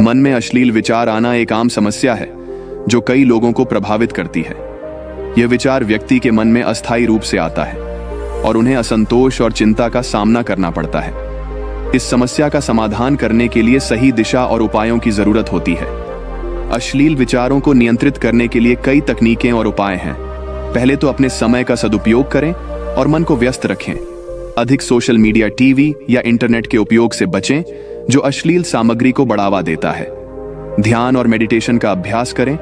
मन में अश्लील विचार आना एक आम समस्या है जो कई लोगों को प्रभावित करती है। यह विचार व्यक्ति के मन में अस्थायी रूप से आता है और उन्हें असंतोष और चिंता का सामना करना पड़ता है। इस समस्या का समाधान करने के लिए सही दिशा और उपायों की जरूरत होती है। अश्लील विचारों को नियंत्रित करने के लिए कई तकनीकें और उपाय हैं। पहले तो अपने समय का सदुपयोग करें और मन को व्यस्त रखें। अधिक सोशल मीडिया, टीवी या इंटरनेट के उपयोग से बचें जो अश्लील सामग्री को बढ़ावा देता है। ध्यान और मेडिटेशन का अभ्यास करें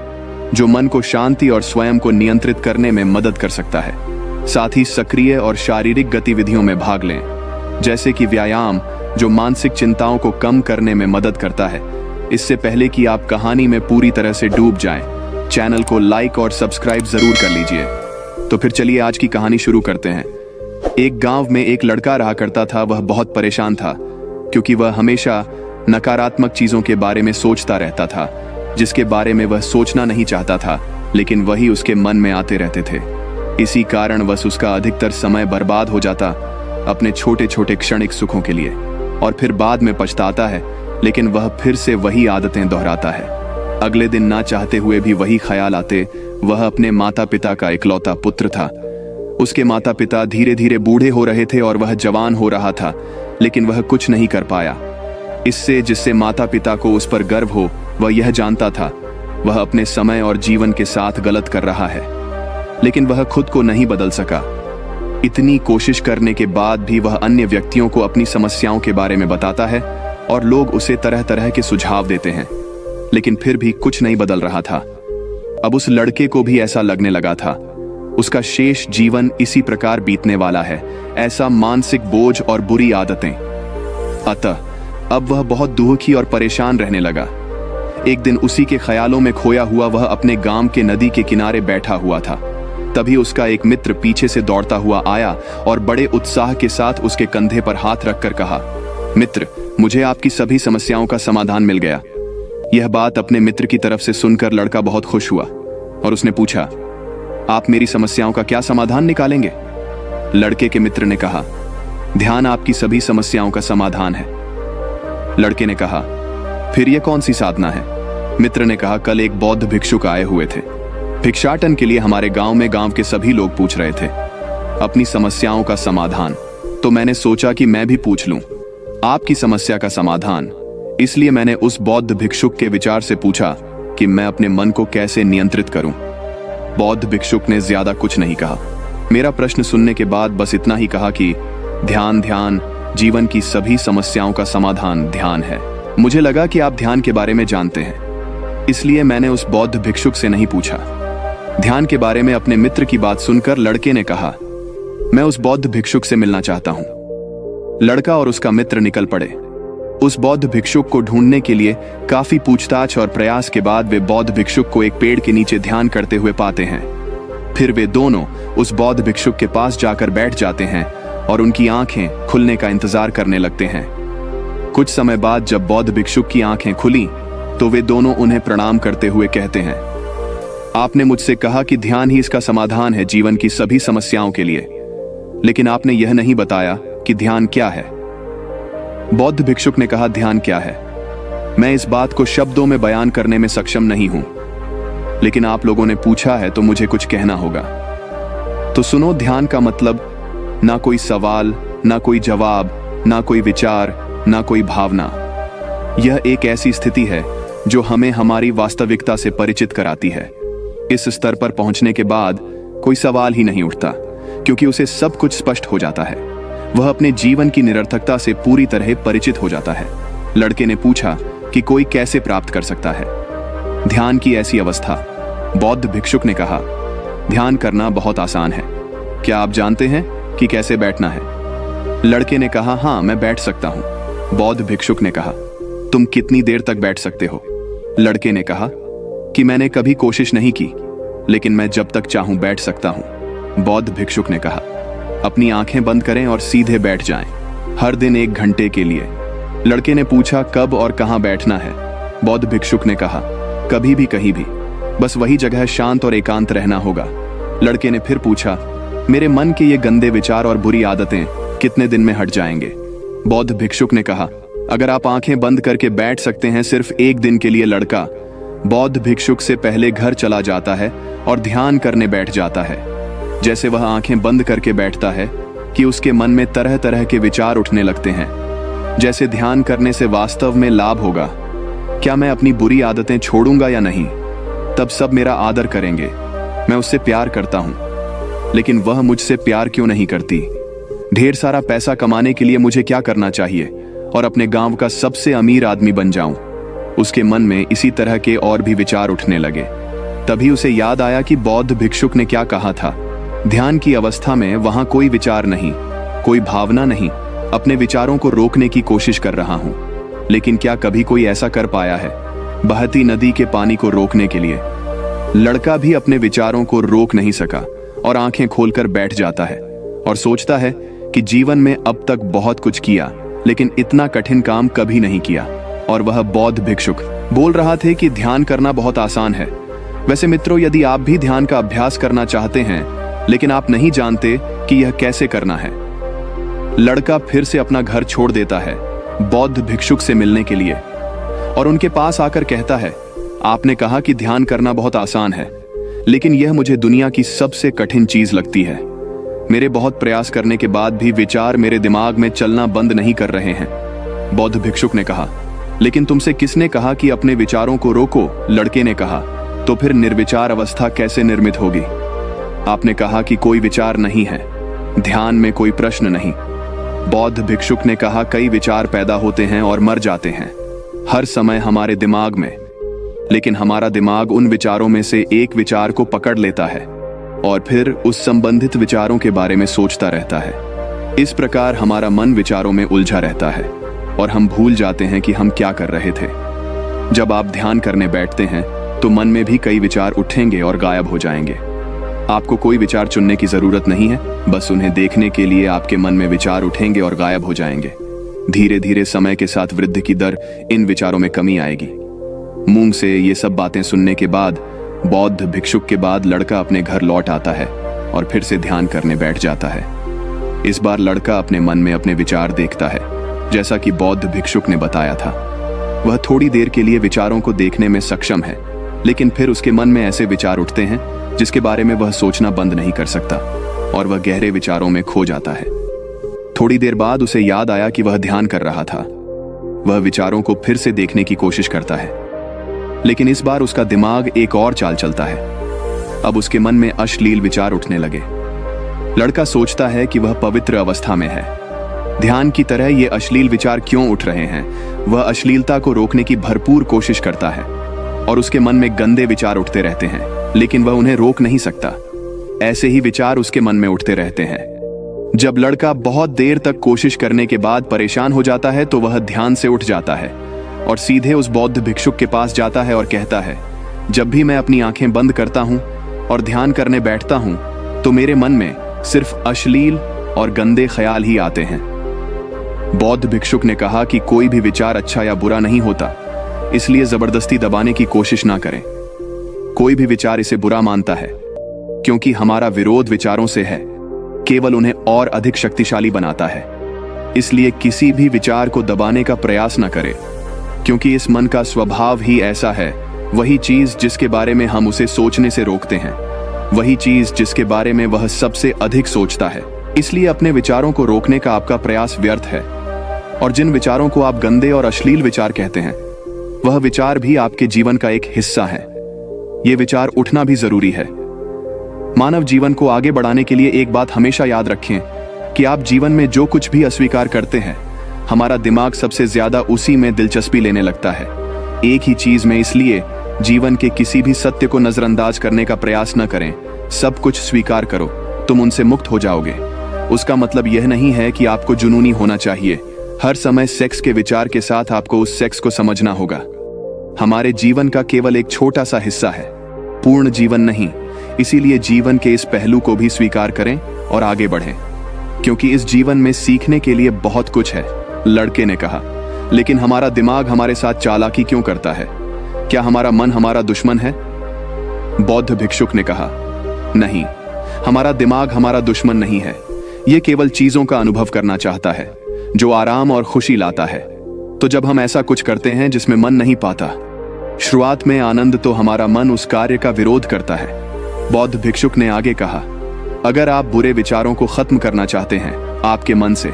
जो मन को शांति और स्वयं को नियंत्रित करने में मदद कर सकता है। साथ ही सक्रिय और शारीरिक गतिविधियों में भाग लें, जैसे कि व्यायाम, जो मानसिक चिंताओं को कम करने में मदद करता है। इससे पहले कि आप कहानी में पूरी तरह से डूब जाएं, चैनल को लाइक और सब्सक्राइब जरूर कर लीजिए। तो फिर चलिए आज की कहानी शुरू करते हैं। एक गांव में एक लड़का रहा करता था। वह बहुत परेशान था क्योंकि वह हमेशा नकारात्मक चीजों के बारे में सोचता रहता था, जिसके बारे में वह सोचना नहीं चाहता था, लेकिन वही उसके मन में आते रहते थे। इसी कारणवश उसका अधिकतर समय बर्बाद हो जाता अपने छोटे छोटे क्षणिक सुखों के लिए, और फिर बाद में पछताता है, लेकिन वह फिर से वही आदतें दोहराता है। अगले दिन ना चाहते हुए भी वही ख्याल आते। वह अपने माता पिता का इकलौता पुत्र था। उसके माता पिता धीरे धीरे बूढ़े हो रहे थे और वह जवान हो रहा था, लेकिन वह कुछ नहीं कर पाया। इससे जिससे माता पिता को उस पर गर्व हो, वह यह जानता था वह अपने समय और जीवन के साथ गलत कर रहा है, लेकिन वह खुद को नहीं बदल सका। इतनी कोशिश करने के बाद भी वह अन्य व्यक्तियों को अपनी समस्याओं के बारे में बताता है और लोग उसे तरह तरह के सुझाव देते हैं, लेकिन फिर भी कुछ नहीं बदल रहा था। अब उस लड़के को भी ऐसा लगने लगा था। उसका शेष जीवन इसी प्रकार बीतने वाला है, ऐसा मानसिक बोझ और बुरी आदतें। अतः अब वह बहुत दुखी और परेशान रहने लगा। एक दिन उसी के ख्यालों में खोया हुआ वह अपने गांव के नदी के किनारे बैठा हुआ था। तभी उसका एक मित्र पीछे से दौड़ता हुआ आया और बड़े उत्साह के साथ उसके कंधे पर हाथ रखकर कहा, मित्र, मुझे आपकी सभी समस्याओं का समाधान मिल गया। यह बात अपने मित्र की तरफ से सुनकर लड़का बहुत खुश हुआ और उसने पूछा, आप मेरी समस्याओं का क्या समाधान निकालेंगे? लड़के के मित्र ने कहा, ध्यान आपकी सभी समस्याओं का समाधान है। लड़के ने कहा, फिर यह कौन सी साधना है? मित्र ने कहा, कल एक बौद्ध भिक्षुक आए हुए थे भिक्षाटन के लिए हमारे गांव में। गांव के सभी लोग पूछ रहे थे अपनी समस्याओं का समाधान, तो मैंने सोचा कि मैं भी पूछ लूं आपकी समस्या का समाधान। इसलिए मैंने उस बौद्ध भिक्षुक के विचार से पूछा कि मैं अपने मन को कैसे नियंत्रित करूं। बौद्ध भिक्षुक ने ज्यादा कुछ नहीं कहा। मेरा प्रश्न सुनने के बाद बस इतना ही कहा कि ध्यान, ध्यान, जीवन की सभी समस्याओं का समाधान ध्यान है। मुझे लगा कि आप ध्यान के बारे में जानते हैं, इसलिए मैंने उस बौद्ध भिक्षुक से नहीं पूछा। ध्यान के बारे में अपने मित्र की बात सुनकर लड़के ने कहा, मैं उस बौद्ध भिक्षुक से मिलना चाहता हूं। लड़का और उसका मित्र निकल पड़े। उस बौद्ध भिक्षुक को ढूंढने के लिए काफी पूछताछ और प्रयास के बाद वे बौद्ध भिक्षुक को एक पेड़ के नीचे ध्यान करते हुए पाते हैं। फिर वे दोनों उस बौद्ध भिक्षुक के पास जाकर बैठ जाते हैं और उनकी आंखें खुलने का इंतजार करने लगते हैं। कुछ समय बाद जब बौद्ध भिक्षुक की आंखें खुली तो वे दोनों उन्हें प्रणाम करते हुए कहते हैं, आपने मुझसे कहा कि ध्यान ही इसका समाधान है जीवन की सभी समस्याओं के लिए, लेकिन आपने यह नहीं बताया कि ध्यान क्या है। बौद्ध भिक्षुक ने कहा, ध्यान क्या है, मैं इस बात को शब्दों में बयान करने में सक्षम नहीं हूं, लेकिन आप लोगों ने पूछा है तो मुझे कुछ कहना होगा। तो सुनो, ध्यान का मतलब ना कोई सवाल, ना कोई जवाब, ना कोई विचार, ना कोई भावना। यह एक ऐसी स्थिति है जो हमें हमारी वास्तविकता से परिचित कराती है। इस स्तर पर पहुंचने के बाद कोई सवाल ही नहीं उठता, क्योंकि उसे सब कुछ स्पष्ट हो जाता है। वह अपने जीवन की निरर्थकता से पूरी तरह परिचित हो जाता है। लड़के ने पूछा कि कोई कैसे प्राप्त कर सकता है ध्यान की ऐसी अवस्था? बौद्ध भिक्षुक ने कहा, ध्यान करना बहुत आसान है। क्या आप जानते हैं कि कैसे बैठना है? लड़के ने कहा, हाँ, मैं बैठ सकता हूं। बौद्ध भिक्षुक ने कहा, तुम कितनी देर तक बैठ सकते हो? लड़के ने कहा कि मैंने कभी कोशिश नहीं की, लेकिन मैं जब तक चाहूं बैठ सकता हूं। बौद्ध भिक्षुक ने कहा, अपनी आंखें बंद करें और सीधे बैठ जाएं, हर दिन 1 घंटे के लिए। लड़के ने पूछा, कब और कहां बैठना है? बौद्ध भिक्षुक ने कहा, कभी भी, कहीं भी, बस वही जगह शांत और एकांत रहना होगा। लड़के ने फिर पूछा, मेरे मन के ये गंदे विचार और बुरी आदतें कितने दिन में हट जाएंगे? बौद्ध भिक्षुक ने कहा, अगर आप आंखें बंद करके बैठ सकते हैं सिर्फ एक दिन के लिए, लड़का बौद्ध भिक्षुक से पहले घर चला जाता है और ध्यान करने बैठ जाता है। जैसे वह आंखें बंद करके बैठता है कि उसके मन में तरह तरह के विचार उठने लगते हैं, जैसे ध्यान करने से वास्तव में लाभ होगा, क्या मैं अपनी बुरी आदतें छोड़ूंगा या नहीं, तब सब मेरा आदर करेंगे, मैं उससे प्यार करता हूं, लेकिन वह मुझसे प्यार क्यों नहीं करती, ढेर सारा पैसा कमाने के लिए मुझे क्या करना चाहिए और अपने गांव का सबसे अमीर आदमी बन जाऊं। उसके मन में इसी तरह के और भी विचार उठने लगे। तभी उसे याद आया कि बौद्ध भिक्षुक ने क्या कहा था, ध्यान की अवस्था में वहां कोई विचार नहीं, कोई भावना नहीं, अपने विचारों को रोकने की कोशिश कर रहा हूं। लेकिन क्या कभी कोई ऐसा कर पाया है बहती नदी के पानी को रोकने के लिए? लड़का भी अपने विचारों को रोक नहीं सका और आंखें खोलकर बैठ जाता है और सोचता है कि जीवन में अब तक बहुत कुछ किया, लेकिन इतना कठिन काम कभी नहीं किया। और वह बौद्ध भिक्षुक बोल रहा थे कि ध्यान करना बहुत आसान है। वैसे मित्रों, यदि आप भी ध्यान का अभ्यास करना चाहते हैं लेकिन आप नहीं जानते कि यह कैसे करना है, लड़का फिर से अपना घर छोड़ देता है बौद्ध भिक्षुक से मिलने के लिए और उनके पास आकर कहता है, आपने कहा कि ध्यान करना बहुत आसान है, लेकिन यह मुझे दुनिया की सबसे कठिन चीज लगती है। मेरे बहुत प्रयास करने के बाद भी विचार मेरे दिमाग में चलना बंद नहीं कर रहे हैं। बौद्ध भिक्षुक ने कहा, लेकिन तुमसे किसने कहा कि अपने विचारों को रोको? लड़के ने कहा, तो फिर निर्विचार अवस्था कैसे निर्मित होगी? आपने कहा कि कोई विचार नहीं है, ध्यान में कोई प्रश्न नहीं। बौद्ध भिक्षुक ने कहा, कई विचार पैदा होते हैं और मर जाते हैं हर समय हमारे दिमाग में, लेकिन हमारा दिमाग उन विचारों में से एक विचार को पकड़ लेता है और फिर उस संबंधित विचारों के बारे में सोचता रहता है। इस प्रकार हमारा मन विचारों में उलझा रहता है और हम भूल जाते हैं कि हम क्या कर रहे थे। जब आप ध्यान करने बैठते हैं तो मन में भी कई विचार उठेंगे और गायब हो जाएंगे। आपको कोई विचार चुनने की जरूरत नहीं है, बस उन्हें देखने के लिए आपके मन में विचार उठेंगे और गायब हो जाएंगे। धीरे धीरे समय के साथ वृद्धि की दर इन विचारों में कमी आएगी। मूंग से ये सब बातें सुनने के बाद बौद्ध भिक्षुक के बाद लड़का अपने घर लौट आता है और फिर से ध्यान करने बैठ जाता है। इस बार लड़का अपने मन में अपने विचार देखता है, जैसा कि बौद्ध भिक्षुक ने बताया था। वह थोड़ी देर के लिए विचारों को देखने में सक्षम है, लेकिन फिर उसके मन में ऐसे विचार उठते हैं जिसके बारे में वह सोचना बंद नहीं कर सकता और वह गहरे विचारों में खो जाता है। थोड़ी देर बाद उसे याद आया कि वह ध्यान कर रहा था। वह विचारों को फिर से देखने की कोशिश करता है, लेकिन इस बार उसका दिमाग एक और चाल चलता है। अब उसके मन में अश्लील विचार उठने लगे। लड़का सोचता है कि वह पवित्र अवस्था में है। ध्यान की तरह ये अश्लील विचार क्यों उठ रहे हैं? वह अश्लीलता को रोकने की भरपूर कोशिश करता है और उसके मन में गंदे विचार उठते रहते हैं, लेकिन वह उन्हें रोक नहीं सकता। ऐसे ही विचार उसके मन में उठते रहते हैं। जब लड़का बहुत देर तक कोशिश करने के बाद परेशान हो जाता है तो वह ध्यान से उठ जाता है और सीधे उस बौद्ध भिक्षुक के पास जाता है और कहता है, जब भी मैं अपनी आंखें बंद करता हूं और ध्यान करने बैठता हूं तो मेरे मन में सिर्फ अश्लील और गंदे ख्याल ही आते हैं। बौद्ध भिक्षुक ने कहा कि कोई भी विचार अच्छा या बुरा नहीं होता, इसलिए जबरदस्ती दबाने की कोशिश ना करें। कोई भी विचार इसे बुरा मानता है क्योंकि हमारा विरोध विचारों से है, केवल उन्हें और अधिक शक्तिशाली बनाता है। इसलिए किसी भी विचार को दबाने का प्रयास न करें, क्योंकि इस मन का स्वभाव ही ऐसा है। वही चीज जिसके बारे में हम उसे सोचने से रोकते हैं, वही चीज जिसके बारे में वह सबसे अधिक सोचता है। इसलिए अपने विचारों को रोकने का आपका प्रयास व्यर्थ है। और जिन विचारों को आप गंदे और अश्लील विचार कहते हैं, वह विचार भी आपके जीवन का एक हिस्सा है। ये विचार उठना भी जरूरी है। मानव जीवन को आगे बढ़ाने के लिए एक बात हमेशा याद रखें कि आप जीवन में जो कुछ भी अस्वीकार करते हैं, हमारा दिमाग सबसे ज्यादा उसी में दिलचस्पी लेने लगता है, एक ही चीज में। इसलिए जीवन के किसी भी सत्य को नजरअंदाज करने का प्रयास न करें। सब कुछ स्वीकार करो, तुम उनसे मुक्त हो जाओगे। उसका मतलब यह नहीं है कि आपको जुनूनी होना चाहिए। हर समय सेक्स के विचार के साथ आपको उस सेक्स को समझना होगा। हमारे जीवन का केवल एक छोटा सा हिस्सा है, पूर्ण जीवन नहीं। इसीलिए जीवन के इस पहलू को भी स्वीकार करें और आगे बढ़ें, क्योंकि इस जीवन में सीखने के लिए बहुत कुछ है। लड़के ने कहा, लेकिन हमारा दिमाग हमारे साथ चालाकी क्यों करता है? क्या हमारा मन हमारा दुश्मन है? बौद्ध भिक्षुक ने कहा, नहीं, हमारा दिमाग हमारा दुश्मन नहीं है। यह केवल चीजों का अनुभव करना चाहता है जो आराम और खुशी लाता है। तो जब हम ऐसा कुछ करते हैं जिसमें मन नहीं पाता, शुरुआत में आनंद, तो हमारा मन उस कार्य का विरोध करता है। बौद्ध भिक्षुक ने आगे कहा, अगर आप बुरे विचारों को खत्म करना चाहते हैं आपके मन से,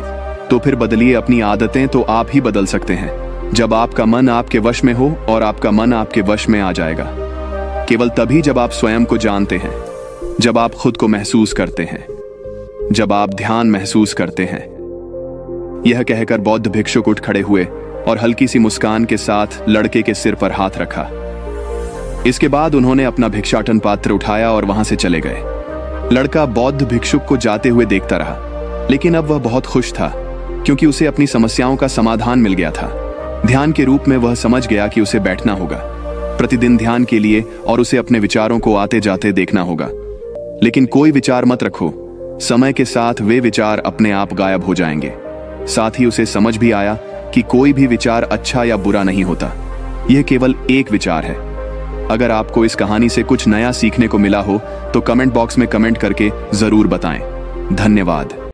तो फिर बदलिए अपनी आदतें, तो आप ही बदल सकते हैं। जब आपका मन आपके वश में हो और आपका मन आपके वश में आ जाएगा, केवल तभी जब आप स्वयं को जानते हैं, जब आप खुद को महसूस करते हैं, जब आप ध्यान महसूस करते हैं। यह कहकर बौद्ध भिक्षुक उठ खड़े हुए और हल्की सी मुस्कान के साथ लड़के के सिर पर हाथ रखा। इसके बाद उन्होंने अपना भिक्षाटन पात्र उठाया और वहां से चले गए। लड़का बौद्ध भिक्षुक को जाते हुए देखता रहा, लेकिन अब वह बहुत खुश था, क्योंकि उसे अपनी समस्याओं का समाधान मिल गया था। ध्यान के रूप में वह समझ गया कि उसे बैठना होगा प्रतिदिन ध्यान के लिए, और उसे अपने विचारों को आते जाते देखना होगा। लेकिन कोई विचार मत रखो, समय के साथ वे विचार अपने आप गायब हो जाएंगे। साथ ही उसे समझ भी आया कि कोई भी विचार अच्छा या बुरा नहीं होता, यह केवल एक विचार है। अगर आपको इस कहानी से कुछ नया सीखने को मिला हो तो कमेंट बॉक्स में कमेंट करके जरूर बताएं। धन्यवाद।